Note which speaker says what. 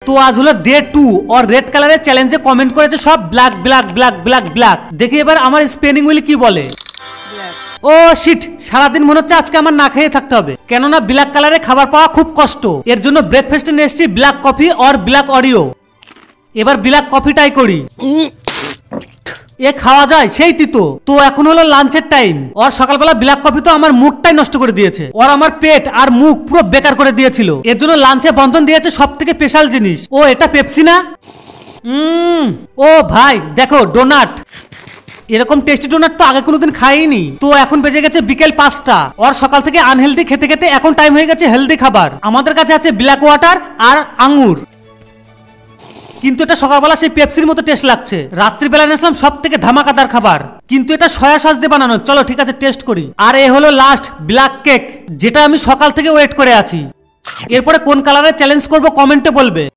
Speaker 1: তো আজ হলো ডে 2 और রেড কালারের চ্যালেঞ্জে কমেন্ট করেছে সব black black black black black. দেখি এবার আমার স্পেলিং উইল কি বলে। ও শিট, সারাদিন মনে হচ্ছে আজকে আমার না খেয়ে থাকতে হবে, কেননা ব্ল্যাক কালারে খাবার পাওয়া খুব কষ্ট। এর জন্য ব্রেকফাস্টে নিয়ে এসেছি ব্ল্যাক কফি আর ব্ল্যাক অরিও। এবার ব্ল্যাক কফিটাই করি। এ খাওয়া যায় সেই তিতো। তো এখন হলো লাঞ্চের টাইম, আর সকালবেলা ব্ল্যাক কফি তো আমার মুডটাই নষ্ট করে দিয়েছে, আর আমার পেট আর মুখ পুরো বেকার করে দিয়েছিল। এর জন্য লাঞ্চে বন্ধন দিয়েছে সব থেকে স্পেশাল জিনিস। ও এটা পেপসি না? ও ভাই দেখো ডোনাট, এরকম টেস্টি ডোনাট তো আগে কোনোদিন খাইনি। তো এখন বেজে গেছে বিকেল 5টা, আর সকাল থেকে আনহেলদি খেতে খেতে এখন টাইম হয়ে গেছে হেলদি খাবার। আমাদের কাছে আছে ব্ল্যাক ওয়াটার আর আঙ্গুর, কিন্তু এটা সকালবেলা সেই পেপসির মতো টেস্ট লাগছে। রাত্রিবেলা নিয়েছিলাম সব থেকে ধামাকাদার খাবার, কিন্তু এটা সয়া সস দিয়ে বানানো। চলো ঠিক আছে টেস্ট করি। আর এ হলো লাস্ট ব্ল্যাক কেক, যেটা আমি সকাল থেকে ওয়েট করে আছি। এরপরে কোন কালারে চ্যালেঞ্জ করব কমেন্টে বলবে।